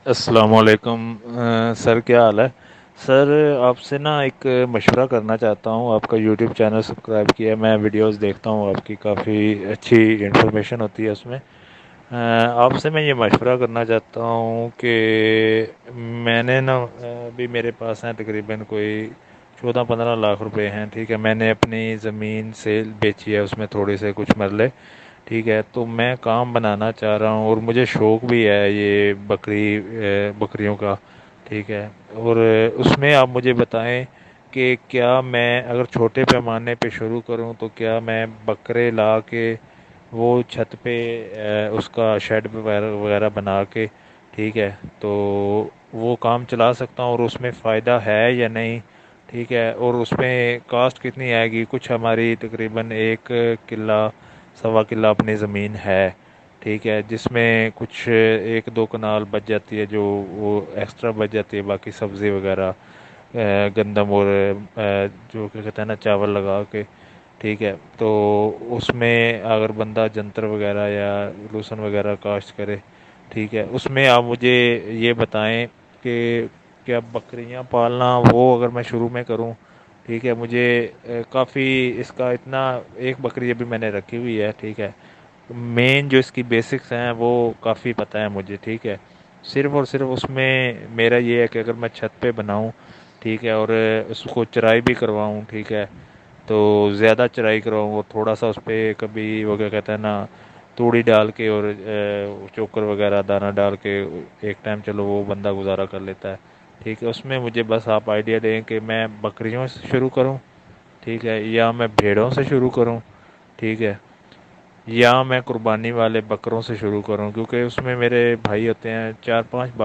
السلام علیکم سر، کیا حال ہے؟ سر، آپ سے نا ایک مشورہ کرنا چاہتا ہوں۔ آپ کا یوٹیوب چینل سبسکرائب کیا ہے، میں ویڈیوز دیکھتا ہوں، آپ کی کافی اچھی انفارمیشن ہوتی ہے اس میں۔ آپ سے میں یہ مشورہ کرنا چاہتا ہوں کہ میں نے نا ابھی میرے پاس ہیں تقریباً کوئی 14-15 لاکھ روپے ہیں، ٹھیک ہے۔ میں نے اپنی زمین سے بیچی ہے، اس میں تھوڑے سے کچھ مرلے، ٹھیک ہے۔ تو میں کام بنانا چاہ رہا ہوں اور مجھے شوق بھی ہے یہ بکریوں کا، ٹھیک ہے۔ اور اس میں آپ مجھے بتائیں کہ کیا میں اگر چھوٹے پیمانے پہ شروع کروں تو کیا میں بکرے لا کے وہ چھت پہ اس کا شیڈ وغیرہ بنا کے، ٹھیک ہے، تو وہ کام چلا سکتا ہوں اور اس میں فائدہ ہے یا نہیں، ٹھیک ہے۔ اور اس میں کاسٹ کتنی آئے گی؟ کچھ ہماری تقریباً 1 کلہ 1.25 کلہ اپنی زمین ہے، ٹھیک ہے، جس میں کچھ 1-2 کنال بچ جاتی ہے، جو وہ ایکسٹرا بچ جاتی ہے، باقی سبزی وغیرہ، گندم اور جو کیا کہتے ہیں نا چاول لگا کے، ٹھیک ہے۔ تو اس میں اگر بندہ جنتر وغیرہ یا لوسن وغیرہ کاشت کرے، ٹھیک ہے، اس میں آپ مجھے یہ بتائیں کہ کیا بکریاں پالنا وہ اگر میں شروع میں کروں، ٹھیک ہے، مجھے کافی اس کا اتنا، ایک بکری ابھی میں نے رکھی ہوئی ہے، ٹھیک ہے، مین جو اس کی بیسکس ہیں وہ کافی پتہ ہے مجھے، ٹھیک ہے۔ صرف اور صرف اس میں میرا یہ ہے کہ اگر میں چھت پہ بناؤں، ٹھیک ہے، اور اس کو چرائی بھی کرواؤں، ٹھیک ہے، تو زیادہ چرائی کرواؤں، اور تھوڑا سا اس پہ کبھی وہ کیا کہتا ہے نا توڑی ڈال کے اور چوکر وغیرہ دانہ ڈال کے ایک ٹائم چلو وہ بندہ گزارا کر لیتا ہے، ٹھیک ہے۔ اس میں مجھے بس آپ آئیڈیا دیں کہ میں بکریوں سے شروع کروں، ٹھیک ہے، یا میں بھیڑوں سے شروع کروں، ٹھیک ہے، یا میں قربانی والے بکروں سے شروع کروں، کیونکہ اس میں میرے بھائی ہوتے ہیں 4-5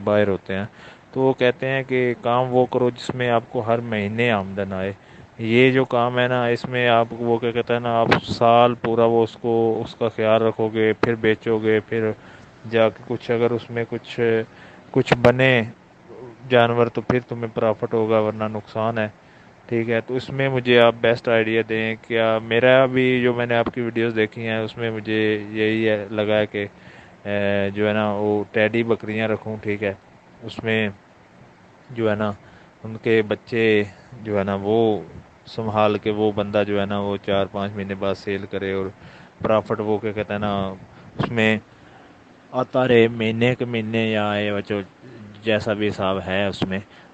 بائر ہوتے ہیں، تو وہ کہتے ہیں کہ کام وہ کرو جس میں آپ کو ہر مہینے آمدن آئے۔ یہ جو کام ہے نا، اس میں آپ وہ کیا کہتے ہیں نا، آپ سال پورا وہ اس کا خیال رکھو گے، پھر بیچو گے، پھر جا کے کچھ اگر اس میں کچھ بنے جانور تو پھر تمہیں پرافٹ ہوگا، ورنہ نقصان ہے، ٹھیک ہے۔ تو اس میں مجھے آپ بیسٹ آئیڈیا دیں۔ کیا میرا بھی جو میں نے آپ کی ویڈیوز دیکھی ہیں اس میں مجھے یہی لگا ہے کہ جو ہے نا وہ ٹیڈی بکریاں رکھوں، ٹھیک ہے، اس میں جو ہے نا ان کے بچے جو ہے نا وہ سنبھال کے وہ بندہ جو ہے نا وہ 4-5 مہینے بعد سیل کرے، اور پرافٹ وہ کیا کہتے ہیں نا اس میں آتا رہے مہینے کے مہینے، یا آئے بچو جیسا بھی حساب ہے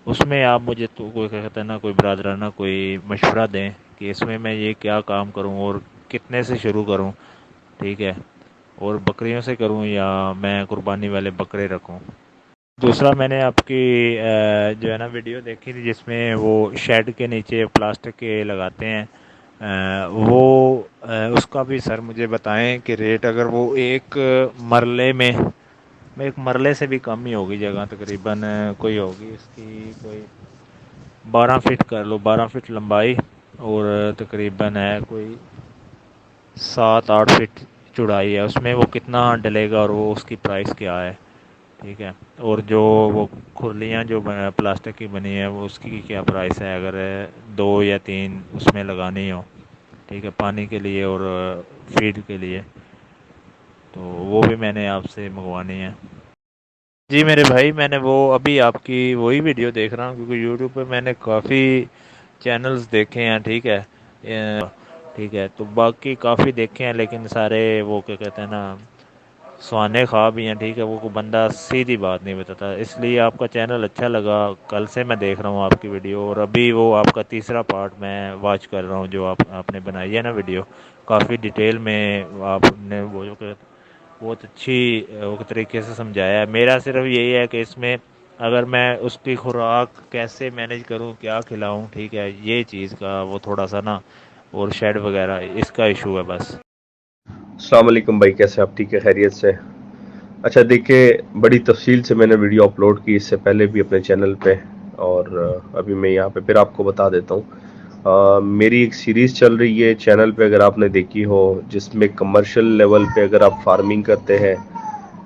اس میں آپ مجھے تو کوئی کیا کہتے ہیں نا کوئی برادرانہ کوئی مشورہ دیں کہ اس میں یہ کیا کام کروں اور کتنے سے شروع کروں، ٹھیک ہے، اور بکریوں سے کروں یا میں قربانی والے بکرے رکھوں۔ دوسرا، میں نے آپ کی جو ہے نا ویڈیو دیکھی تھی جس میں وہ شیڈ کے نیچے پلاسٹک کے لگاتے ہیں، وہ اس کا بھی سر مجھے بتائیں کہ ریٹ اگر وہ ایک مرلے سے بھی کم ہی ہوگی جگہ، تقریباً کوئی ہوگی اس کی کوئی 12 فٹ کر لو، 12 فٹ لمبائی، اور تقریباً ہے کوئی 7-8 فٹ چوڑائی ہے، اس میں وہ کتنا ڈلے گا اور وہ اس کی پرائس کیا ہے، ٹھیک ہے۔ اور جو وہ کھرلیاں جو پلاسٹک کی بنی ہے وہ اس کی کیا پرائس ہے اگر 2 یا 3 اس میں لگانی ہو، ٹھیک ہے، پانی کے لیے اور فیڈ کے لیے، تو وہ بھی میں نے آپ سے منگوانی ہے۔ جی میرے بھائی، میں نے وہ ابھی آپ کی وہی ویڈیو دیکھ رہا ہوں، کیونکہ یوٹیوب پہ میں نے کافی چینلز دیکھے ہیں، ٹھیک ہے، ٹھیک ہے، تو باقی کافی دیکھے ہیں لیکن سارے وہ کیا کہتے ہیں نا سہانے خواب ہی ہیں، ٹھیک ہے، وہ کوئی بندہ سیدھی بات نہیں بتاتا، اس لیے آپ کا چینل اچھا لگا، کل سے میں دیکھ رہا ہوں آپ کی ویڈیو، اور ابھی وہ آپ کا تیسرا پارٹ میں واچ کر رہا ہوں جو آپ نے بنائی ہے نا ویڈیو، کافی ڈیٹیل میں آپ نے وہ جو کہ بہت اچھی طریقے سے سمجھایا ہے۔ میرا صرف یہی ہے کہ اس میں اگر میں اس کی خوراک کیسے مینیج کروں، کیا کھلاؤں، ٹھیک ہے، یہ چیز کا وہ تھوڑا سا نا، اور شیڈ وغیرہ اس کا ایشو ہے بس۔ السلام علیکم بھائی، کیسے آپ؟ ٹھیک ہے، خیریت سے؟ اچھا دیکھیں، بڑی تفصیل سے میں نے ویڈیو اپلوڈ کی اس سے پہلے بھی اپنے چینل پہ، اور ابھی میں یہاں پہ پھر آپ کو بتا دیتا ہوں۔ میری ایک سیریز چل رہی ہے چینل پہ، اگر آپ نے دیکھی ہو، جس میں کمرشل لیول پہ اگر آپ فارمنگ کرتے ہیں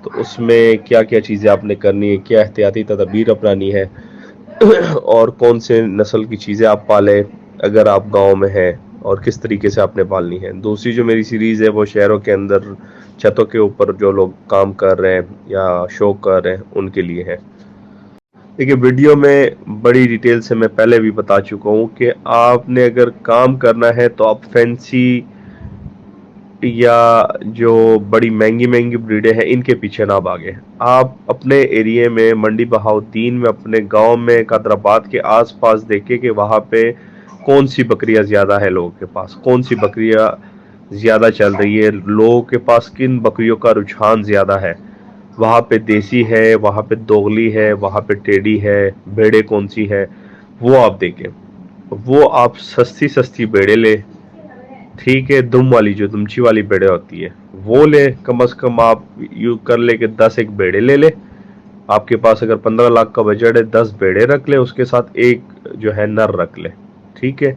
تو اس میں کیا کیا چیزیں آپ نے کرنی ہے، کیا احتیاطی تدابیر اپنانی ہے، اور کون سے نسل کی چیزیں آپ پالیں اگر آپ گاؤں میں ہیں، اور کس طریقے سے آپ نے پالنی ہے۔ دوسری جو میری سیریز ہے وہ شہروں کے اندر چھتوں کے اوپر جو لوگ کام کر رہے ہیں یا شو کر رہے ہیں ان کے لیے ہے۔ دیکھیے ویڈیو میں بڑی ڈیٹیل سے میں پہلے بھی بتا چکا ہوں کہ آپ نے اگر کام کرنا ہے تو آپ فینسی یا جو بڑی مہنگی بریڈیں ہیں ان کے پیچھے نہ بھاگیں۔ آپ اپنے ایریے میں منڈی بہاؤالدین میں اپنے گاؤں میں قادر آباد کے آس پاس دیکھیں کہ وہاں پہ کون سی بکریاں زیادہ ہے، لوگوں کے پاس کون سی بکریاں زیادہ چل رہی ہے، لوگوں کے پاس کن بکریوں کا رجحان زیادہ ہے، وہاں پہ دیسی ہے، وہاں پہ دوغلی ہے، وہاں پہ ٹیڈی ہے، بیڑے کون سی ہے، وہ آپ دیکھیں۔ وہ آپ سستی بیڑے لے، ٹھیک ہے، دم والی جو دمچی والی بیڑے ہوتی ہے وہ لے، کم از کم آپ یوں کر لے کہ 10 ایک بیڑے لے لے۔ آپ کے پاس اگر 15 لاکھ کا بجٹ ہے 10 بیڑے رکھ لے، اس کے ساتھ ایک جو ہے نر رکھ لے، ٹھیک ہے،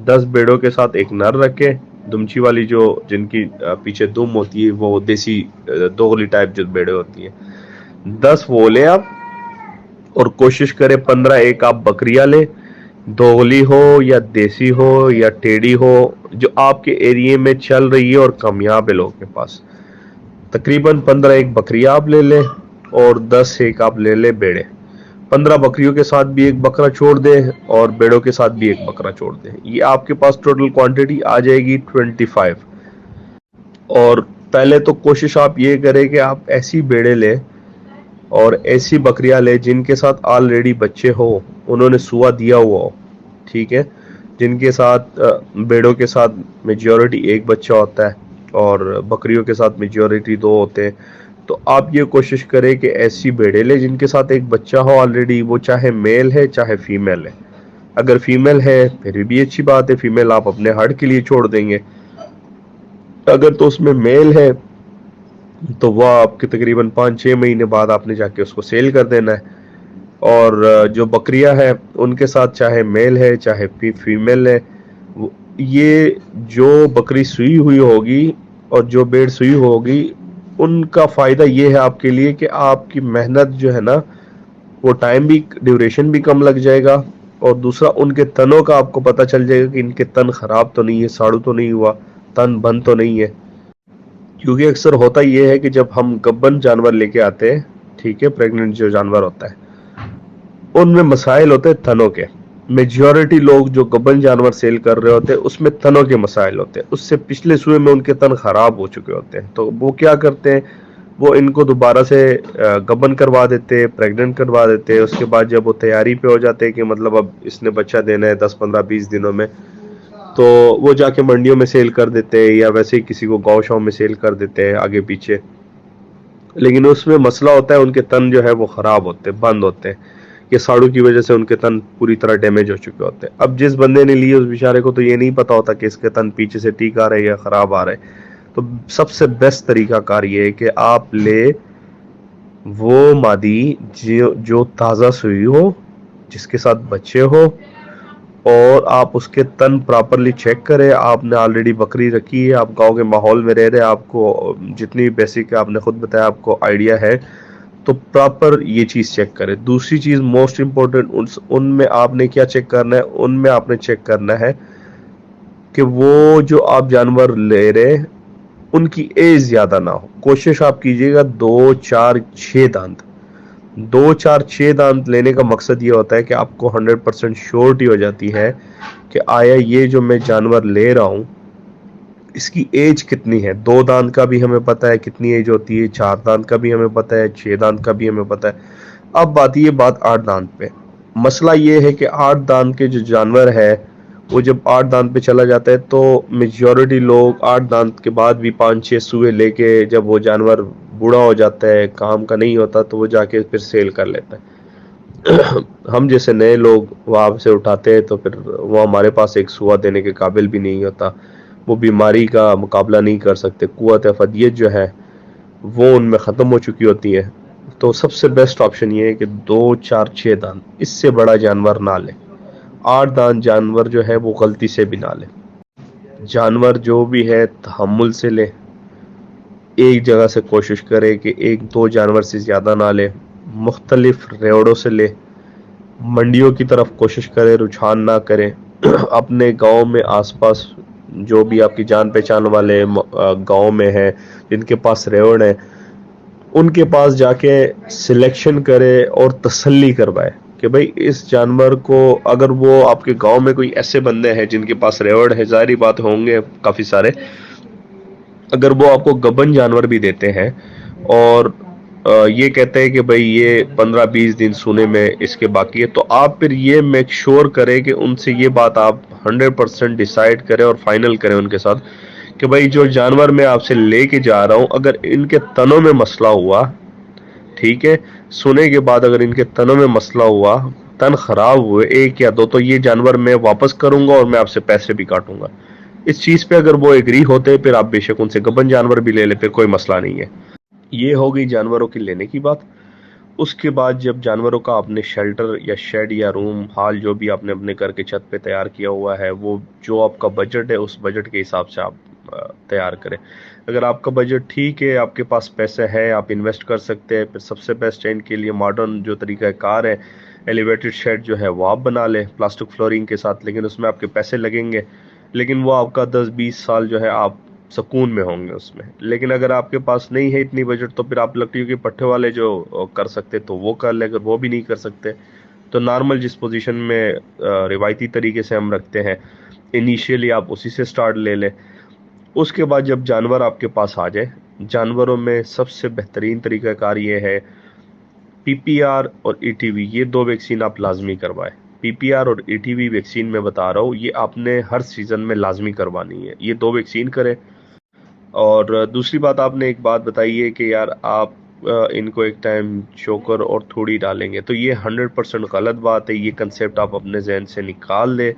10 بیڑوں کے ساتھ ایک نر رکھے، دمچی والی جو جن کی پیچھے دم ہوتی ہے وہ دیسی دوغلی ٹائپ جو بیڑے ہوتی ہیں، 10 وہ لے آپ، اور کوشش کرے 15 ایک آپ بکریاں لے، دوغلی ہو یا دیسی ہو یا ٹیڑی ہو، جو آپ کے ایریے میں چل رہی ہے اور کامیاب ہے لوگوں کے پاس۔ تقریباً 15 ایک بکریاں آپ لے لیں اور 10 ایک آپ لے لیں بیڑے۔ 15 بکریوں کے ساتھ بھی ایک بکرا چھوڑ دیں اور بیڑوں کے ساتھ بھی ایک بکرا چھوڑ دیں، یہ آپ کے پاس ٹوٹل کوانٹٹی آ جائے گی 25۔ اور پہلے تو کوشش آپ یہ کریں کہ آپ ایسی بیڑے لیں اور ایسی بکریاں لے جن کے ساتھ آلریڈی بچے ہو، انہوں نے سوا دیا ہوا ہو، ٹھیک ہے، جن کے ساتھ بیڑوں کے ساتھ میجورٹی ایک بچہ ہوتا ہے اور بکریوں کے ساتھ میجورٹی 2 ہوتے ہیں۔ تو آپ یہ کوشش کریں کہ ایسی بیڑے لے جن کے ساتھ ایک بچہ ہو آلریڈی، وہ چاہے میل ہے چاہے فیمیل ہے۔ اگر فیمیل ہے پھر بھی اچھی بات ہے، فیمیل آپ اپنے ہڑ کے لیے چھوڑ دیں گے۔ اگر تو اس میں میل ہے تو وہ آپ کے تقریباً 5-6 مہینے بعد آپ نے جا کے اس کو سیل کر دینا ہے۔ اور جو بکریاں ہیں ان کے ساتھ چاہے میل ہے چاہے فیمیل ہے، یہ جو بکری سوئی ہوئی ہوگی اور جو بیڑ سوئی ہوگی ان کا فائدہ یہ ہے آپ کے لیے کہ آپ کی محنت جو ہے نا وہ ٹائم بھی ڈیوریشن بھی کم لگ جائے گا، اور دوسرا ان کے تنوں کا آپ کو پتہ چل جائے گا کہ ان کے تن خراب تو نہیں ہے، ساڑو تو نہیں ہوا، تن بند تو نہیں ہے۔ کیونکہ اکثر ہوتا یہ ہے کہ جب ہم گبن جانور لے کے آتے ہیں، ٹھیک ہے، پریگننٹ جو جانور ہوتا ہے ان میں مسائل ہوتے ہیں تھنوں کے۔ میجورٹی لوگ جو گبن جانور سیل کر رہے ہوتے ہیں اس میں تھنوں کے مسائل ہوتے ہیں، اس سے پچھلے سوئے میں ان کے تن خراب ہو چکے ہوتے ہیں، تو وہ کیا کرتے ہیں، وہ ان کو دوبارہ سے گبن کروا دیتے، پریگننٹ کروا دیتے، اس کے بعد جب وہ تیاری پہ ہو جاتے ہیں کہ مطلب اب اس نے بچہ دینا ہے 10-15-20 دنوں میں، تو وہ جا کے منڈیوں میں سیل کر دیتے ہیں یا ویسے ہی کسی کو گاؤں شاؤں میں سیل کر دیتے ہیں آگے پیچھے۔ لیکن اس میں مسئلہ ہوتا ہے ان کے تن جو ہے وہ خراب ہوتے ہیں، بند ہوتے ہیں، یہ ساڑو کی وجہ سے ان کے تن پوری طرح ڈیمیج ہو چکے ہوتے ہیں۔ اب جس بندے نے لیے اس بیچارے کو تو یہ نہیں پتا ہوتا کہ اس کے تن پیچھے سے ٹھیک آ رہے یا خراب آ رہے، تو سب سے بیسٹ طریقہ کار یہ ہے کہ آپ لے وہ مادی جو تازہ سوئی ہو، جس کے ساتھ بچے ہو، اور آپ اس کے تن پراپرلی چیک کریں۔ آپ نے آلریڈی بکری رکھی ہے، آپ گاؤں کے ماحول میں رہ رہے، آپ کو جتنی بیسک آپ نے خود بتایا آپ کو آئیڈیا ہے، تو پراپر یہ چیز چیک کریں۔ دوسری چیز موسٹ امپورٹنٹ، ان میں آپ نے کیا چیک کرنا ہے، ان میں آپ نے چیک کرنا ہے کہ وہ جو آپ جانور لے رہے ان کی ایج زیادہ نہ ہو۔ کوشش آپ کیجئے گا 2-4-6 دانت، 2-4-6 دانت لینے کا مقصد یہ ہوتا ہے کہ آپ کو 100% شیورٹی ہو جاتی ہے کہ آیا یہ جو میں جانور لے رہا ہوں اس کی ایج کتنی ہے۔ 2 دانت کا بھی ہمیں پتہ ہے کتنی ایج ہوتی ہے، 4 دانت کا بھی ہمیں پتہ ہے، 6 دانت کا بھی ہمیں پتہ ہے۔ اب آتی ہے بات 8 دانت پہ۔ مسئلہ یہ ہے کہ 8 دانت کے جو جانور ہے وہ جب 8 دانت پہ چلا جاتا ہے تو میجورٹی لوگ 8 دانت کے بعد بھی 5-6 سوئے لے کے جب وہ جانور بوڑھا ہو جاتا ہے، کام کا نہیں ہوتا، تو وہ جا کے پھر سیل کر لیتا ہے۔ ہم جیسے نئے لوگ وہاں سے اٹھاتے ہیں تو پھر وہ ہمارے پاس ایک سوا دینے کے قابل بھی نہیں ہوتا، وہ بیماری کا مقابلہ نہیں کر سکتے، قوت افدیت جو ہے وہ ان میں ختم ہو چکی ہوتی ہے۔ تو سب سے بیسٹ آپشن یہ ہے کہ 2-4-6 دانت، اس سے بڑا جانور نہ لے۔ 8 دانت جانور جو ہے وہ غلطی سے بھی نہ لے۔ جانور جو بھی ہے تحمل سے لے، ایک جگہ سے کوشش کرے کہ 1-2 جانور سے زیادہ نہ لے، مختلف ریوڑوں سے لے، منڈیوں کی طرف کوشش کرے، رجحان نہ کرے، اپنے گاؤں میں آس پاس جو بھی آپ کی جان پہچان والے گاؤں میں ہیں جن کے پاس ریوڑ ہے، ان کے پاس جا کے سلیکشن کرے اور تسلی کروائے کہ بھائی اس جانور کو، اگر وہ آپ کے گاؤں میں کوئی ایسے بندے ہیں جن کے پاس ریوڑ ہے، ظاہری بات ہوں گے کافی سارے، اگر وہ آپ کو گبن جانور بھی دیتے ہیں اور یہ کہتے ہیں کہ بھئی یہ 15-20 دن سونے میں اس کے باقی ہے، تو آپ پھر یہ میک شور کریں کہ ان سے یہ بات آپ 100% ڈیسائیڈ کریں اور فائنل کریں ان کے ساتھ کہ بھئی جو جانور میں آپ سے لے کے جا رہا ہوں، اگر ان کے تنوں میں مسئلہ ہوا، ٹھیک ہے، سونے کے بعد اگر ان کے تنوں میں مسئلہ ہوا، تن خراب ہوئے 1 یا 2، تو یہ جانور میں واپس کروں گا اور میں آپ سے پیسے بھی کاٹوں گا۔ اس چیز پہ اگر وہ ایگری ہوتے پھر آپ بے شک ان سے گبن جانور بھی لے لیں، پھر کوئی مسئلہ نہیں ہے۔ یہ ہو گئی جانوروں کی لینے کی بات۔ اس کے بعد جب جانوروں کا آپ نے شیلٹر یا شیڈ یا روم ہال جو بھی آپ نے اپنے گھر کے چھت پہ تیار کیا ہوا ہے، وہ جو آپ کا بجٹ ہے اس بجٹ کے حساب سے آپ تیار کریں۔ اگر آپ کا بجٹ ٹھیک ہے، آپ کے پاس پیسے ہے، آپ انویسٹ کر سکتے ہیں، پھر سب سے بیسٹ ہے ان کے لیے ماڈرن جو طریقہ کار ہے، ایلیویٹڈ شیڈ جو ہے وہ آپ بنا لیں پلاسٹک فلورنگ کے ساتھ، لیکن اس میں آپ کے پیسے لگیں گے، لیکن وہ آپ کا 10-20 سال جو ہے آپ سکون میں ہوں گے اس میں۔ لیکن اگر آپ کے پاس نہیں ہے اتنی بجٹ، تو پھر آپ لکڑیوں کے پٹھے والے جو کر سکتے تو وہ کر لیں، اگر وہ بھی نہیں کر سکتے تو نارمل جس پوزیشن میں روایتی طریقے سے ہم رکھتے ہیں انیشیلی آپ اسی سے سٹارٹ لے لیں۔ اس کے بعد جب جانور آپ کے پاس آ جائے، جانوروں میں سب سے بہترین طریقہ کار یہ ہے پی پی آر اور ای ٹی وی، یہ 2 ویکسین آپ لازمی کروائے۔ پی پی آر اور ای ٹی وی ویکسین میں بتا رہا ہوں، یہ آپ نے ہر سیزن میں لازمی کروانی ہے، یہ 2 ویکسین کریں۔ اور دوسری بات آپ نے ایک بات بتائی ہے کہ یار آپ ان کو ایک ٹائم چوکر اور تھوڑی ڈالیں گے، تو یہ 100% غلط بات ہے، یہ کنسیپٹ آپ اپنے ذہن سے نکال دیں۔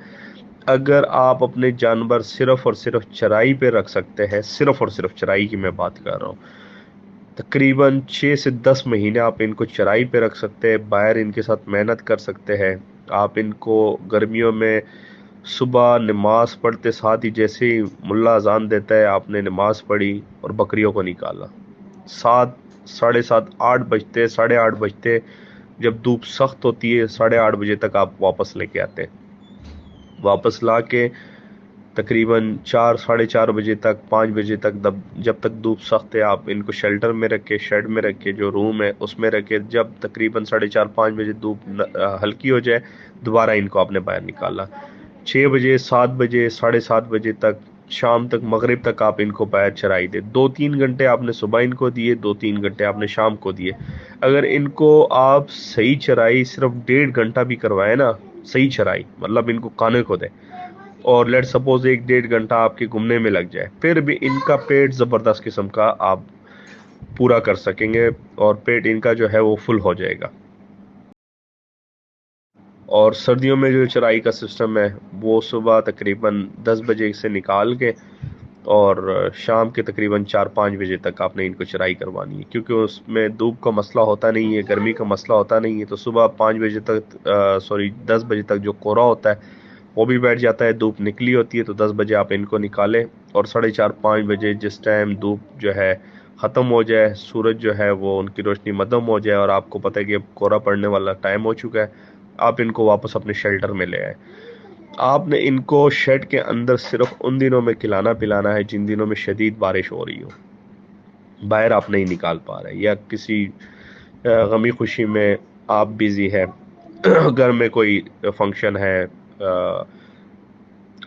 اگر آپ اپنے جانور صرف اور صرف چرائی پہ رکھ سکتے ہیں، صرف اور صرف چرائی کی میں بات کر رہا ہوں، تقریباً 6 سے 10 مہینے آپ ان کو چرائی پہ رکھ سکتے ہیں، باہر ان کے ساتھ محنت کر سکتے ہیں۔ آپ ان کو گرمیوں میں صبح نماز پڑھتے ساتھ ہی جیسے ہی ملا اذان دیتا ہے آپ نے نماز پڑھی اور بکریوں کو نکالا، 7، 7:30، 8 بجتے، 8:30 بجتے جب دھوپ سخت ہوتی ہے، 8:30 بجے تک آپ واپس لے کے آتے ہیں۔ واپس لا کے تقریباً 4، 4:30 بجے تک، 5 بجے تک، جب تک دھوپ سخت ہے آپ ان کو شیلٹر میں رکھے، شیڈ میں رکھے، جو روم ہے اس میں رکھے۔ جب تقریباً 4:30، 5 بجے دھوپ ہلکی ہو جائے، دوبارہ ان کو آپ نے باہر نکالا۔ 6 بجے، 7 بجے، 7:30 بجے تک، شام تک، مغرب تک آپ ان کو باہر چرائی دے۔ 2-3 گھنٹے آپ نے صبح ان کو دیے، 2-3 گھنٹے آپ نے شام کو دیے۔ اگر ان کو آپ صحیح چرائی صرف 1.5 گھنٹہ بھی کروائے نا، صحیح چرائی مطلب ان کو کھانے کو دے، اور لیٹ سپوز 1-1.5 گھنٹہ آپ کے گھومنے میں لگ جائے، پھر بھی ان کا پیٹ زبردست قسم کا آپ پورا کر سکیں گے اور پیٹ ان کا جو ہے وہ فل ہو جائے گا۔ اور سردیوں میں جو چرائی کا سسٹم ہے وہ صبح تقریباً 10 بجے سے نکال کے اور شام کے تقریباً 4-5 بجے تک آپ نے ان کو چرائی کروانی ہے، کیونکہ اس میں دھوپ کا مسئلہ ہوتا نہیں ہے، گرمی کا مسئلہ ہوتا نہیں ہے، تو صبح 5 بجے تک 10 بجے تک جو کورا ہوتا ہے وہ بھی بیٹھ جاتا ہے، دھوپ نکلی ہوتی ہے، تو 10 بجے آپ ان کو نکالیں اور 4:30-5 بجے جس ٹائم دھوپ جو ہے ختم ہو جائے، سورج جو ہے وہ ان کی روشنی مدھم ہو جائے اور آپ کو پتہ ہے کہ اب کورا پڑنے والا ٹائم ہو چکا ہے، آپ ان کو واپس اپنے شیلٹر میں لے آئے۔ آپ نے ان کو شیڈ کے اندر صرف ان دنوں میں کھلانا پلانا ہے جن دنوں میں شدید بارش ہو رہی ہو، باہر آپ نہیں نکال پا رہے، یا کسی غمی خوشی میں آپ بیزی ہے، گھر میں کوئی فنکشن ہے،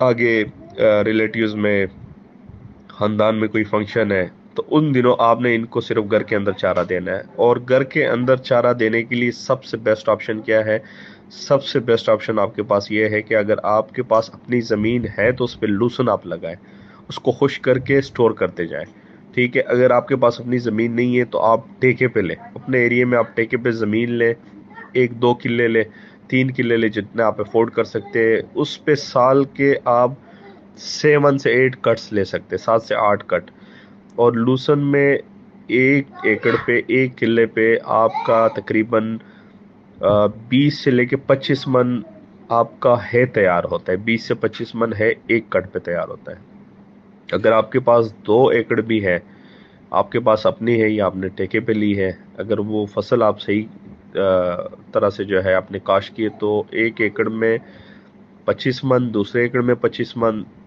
آگے ریلیٹیوز میں، خاندان میں کوئی فنکشن ہے، تو ان دنوں آپ نے ان کو صرف گھر کے اندر چارہ دینا ہے۔ اور گھر کے اندر چارہ دینے کے لیے سب سے بیسٹ آپشن کیا ہے؟ سب سے بیسٹ آپشن آپ کے پاس یہ ہے کہ اگر آپ کے پاس اپنی زمین ہے تو اس پہ لوسن آپ لگائیں، اس کو خشک کر کے سٹور کرتے جائیں، ٹھیک ہے۔ اگر آپ کے پاس اپنی زمین نہیں ہے تو آپ ٹھیکے پہ لیں، اپنے ایریے میں آپ ٹھیکے پہ زمین لیں، 1-2 کلے لیں، 3 کلے لیں، جتنے آپ افورڈ کر سکتے ہیں، اس پہ سال کے آپ 7 سے 8 کٹس لے سکتے، 7 سے 8 کٹ۔ اور لوسن میں 1 ایکڑ پہ، 1 کلے پہ آپ کا تقریباً 20 سے لے کے 25 من آپ کا ہے تیار ہوتا ہے، 20 سے 25 من ہے 1 کٹ پہ تیار ہوتا ہے۔ اگر آپ کے پاس 2 ایکڑ بھی ہے، آپ کے پاس اپنی ہے یا آپ نے ٹھیکے پہ لی ہے، اگر وہ فصل آپ صحیح طرح سے جو ہے آپ نے کاشت کی ہے، تو 1 ایکڑ میں 25 من، دوسرے ایکڑ میں 25 من،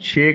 6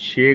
6